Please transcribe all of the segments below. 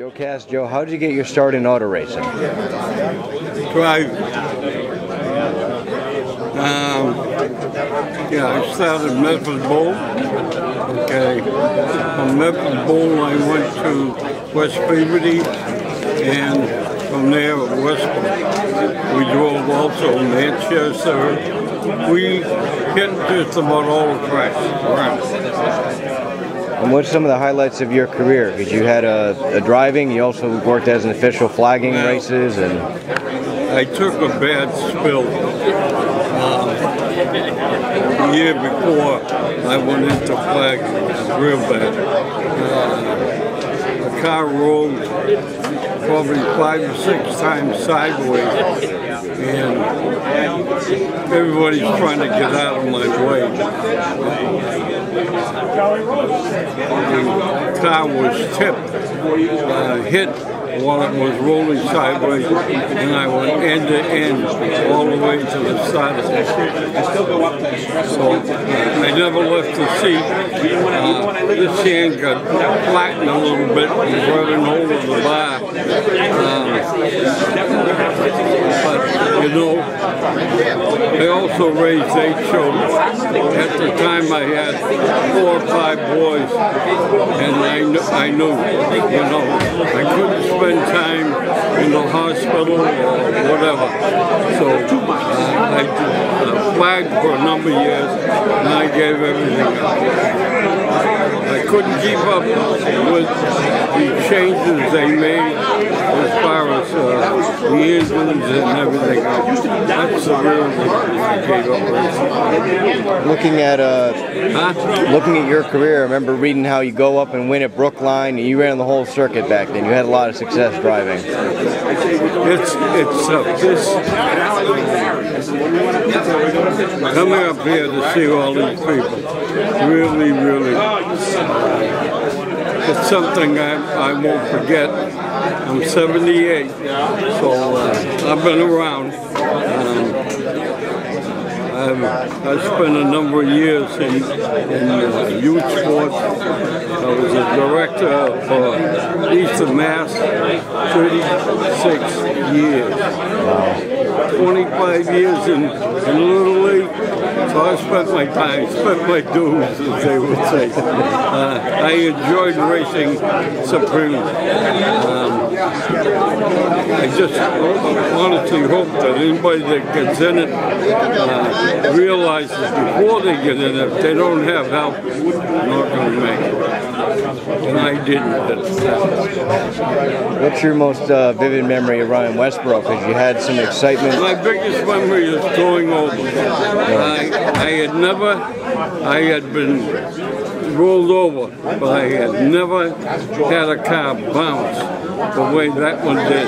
Joe, how did you get your start in auto racing? Drive. I started Medford Bowl. Okay. From Medford Bowl, I went to West Speedway, and from there, Westboro. We drove also Manchester. We hit just about all the tracks around. And what's some of the highlights of your career? Because you had a driving, you also worked as an official flagging races, and I took a bad spill the year before I went into flagging. It was real bad. The car rolled probably 5 or 6 times sideways, and everybody's trying to get out of my way. The car was tipped, hit while it was rolling sideways, and I went end to end all the way to the side of it. So I never left the seat. This hand got flattened a little bit and running over the bar. But, you know, I also raised 8 children. At the time I had 4 or 5 boys, and I knew, you know, I couldn't spend time in the hospital or whatever. So I flagged for a number of years, and I gave everything up. I couldn't keep up with the changes they made as far as the injuries and everything else. That's the real reason I gave up racing. Looking at your career, I remember reading how you go up and win at Brookline, and you ran the whole circuit back then. You had a lot of success driving. It's coming up here to see all these people. Really, it's something I won't forget. I'm 78, so I've been around. I spent a number of years in youth sports. I was a director for Eastern Mass, 36 years. 25 years in Little League, so I spent my dues, as they would say. I enjoyed racing supremely. I just honestly hope that anybody that gets in it realizes before they get in it, if they don't have help, they're not going to make it. And I didn't. What's your most vivid memory of running Westboro? Because you had some excitement. My biggest memory is going over. I had been rolled over, but I had never had a car bounce the way that one did.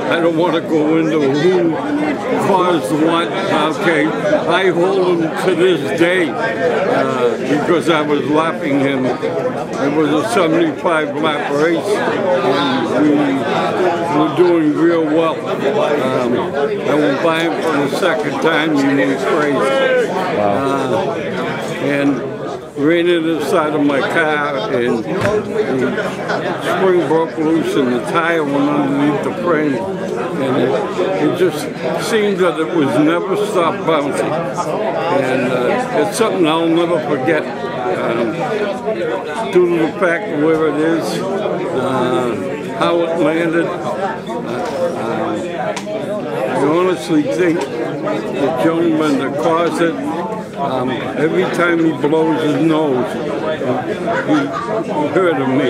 I don't want to go into who caused what. Okay, I hold him to this day because I was lapping him. It was a 75 lap race, and we were doing real well. I went by him for the second time. He went crazy. And ran into the side of my car, and the spring broke loose and the tire went underneath the frame, and it just seemed that it was never stopped bouncing. And it's something I'll never forget, due to the fact of where it is, how it landed. I honestly think the gentleman that caused it, every time he blows his nose, he heard of me,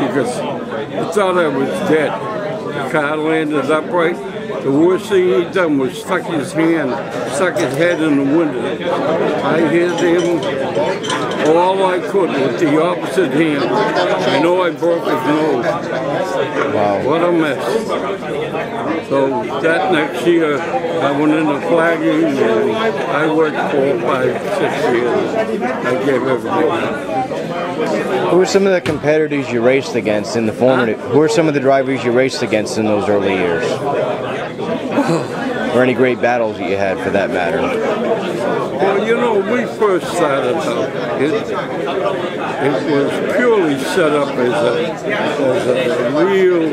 because I thought I was dead. The car landed upright. The worst thing he done was stuck his head in the window. I hit him all I could with the opposite hand. I know I broke his nose. Wow. What a mess. So that next year, I went into flagging, and I worked 4, 5, 6 years. I gave everything. Who were some of the competitors you raced against in the formative? Who were some of the drivers you raced against in those early years? Or any great battles that you had, for that matter? Well, you know, we first started out, it was purely set up as a real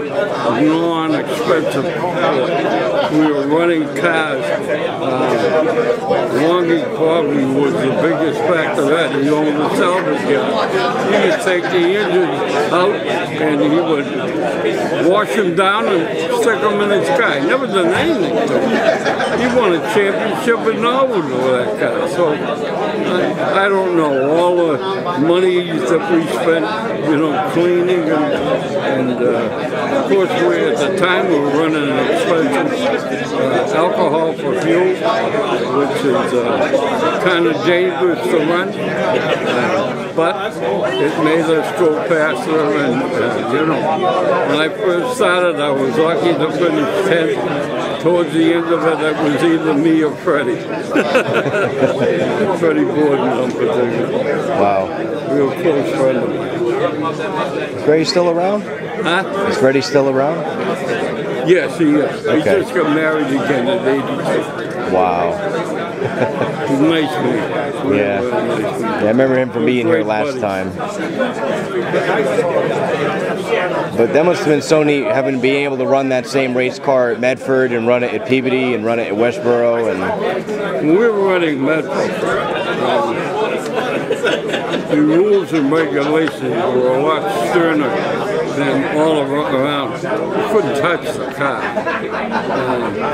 non-expensive sport. We were running cars. Longy probably was the biggest factor that he owned the salvage yard. He would take the engines out and he would wash them down and stick them in his car. He never done anything to them. He won a championship in Norwood with that car. So I don't know, all the money that we spent, you know, cleaning and of course at the time we were running an expensive alcohol for fuel, which is kind of dangerous to run, but it made us go faster and you know, when I first started I was lucky to finish 10th. Towards the end of it, it was either me or Freddie. Freddie Borden in particular. Wow. Real close friend of mine. Is Freddie still around? Huh? Is Freddie still around? Yes, he is. Okay. He just got married again at 82. Wow. He's a nice man. Really, Yeah. really nice man. Yeah, I remember him from being here Great last buddies. time. But that must have been so neat, having being able to run that same race car at Medford and run it at Peabody and run it at Westboro. And When we were running Medford, the rules and regulations were a lot sterner than all around. You couldn't touch the car.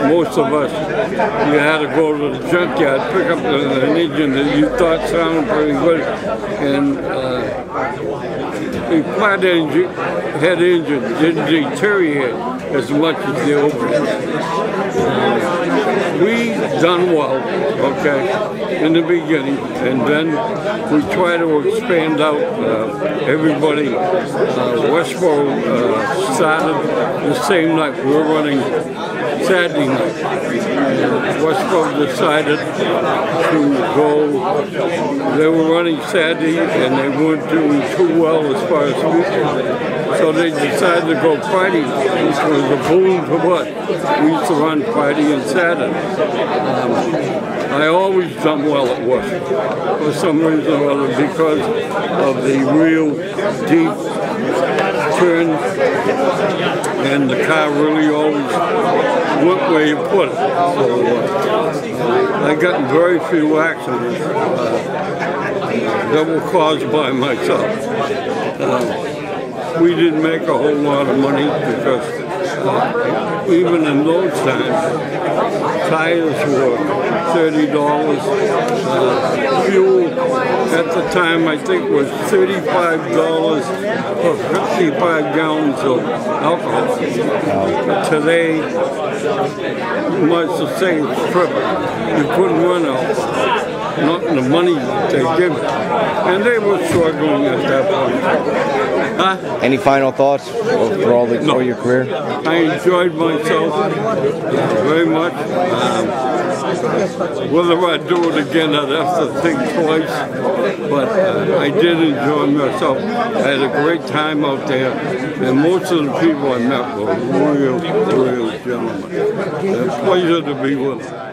Most of us, you had to go to the junkyard, pick up an engine that you thought sounded pretty good, and the flat engine, head engine didn't deteriorate as much as the open. We done well, okay, in the beginning, and then we try to expand out. Everybody, Westboro started the same night. We were running Saturday night. Westboro decided to go. They were running Saturday, and they weren't doing too well as far as weekend. So they decided to go Friday, which was a boon to what? We used to run Friday and Saturday. I always done well at Westboro for some reason or other because of the real deep turn, and the car really always went where you put it. So I got in very few accidents that were caused by myself. We didn't make a whole lot of money because even in those times, tires were $30. Fuel at the time I think was $35 for 55 gallons of alcohol. Today, much the same triple. You couldn't run alcohol. Not the money they give it. And they were struggling at that point. Huh? any final thoughts for all your career? I enjoyed myself very much. Whether I do it again, I'd have to think twice. But I did enjoy myself. I had a great time out there. And most of the people I met were real gentlemen. A pleasure to be with them.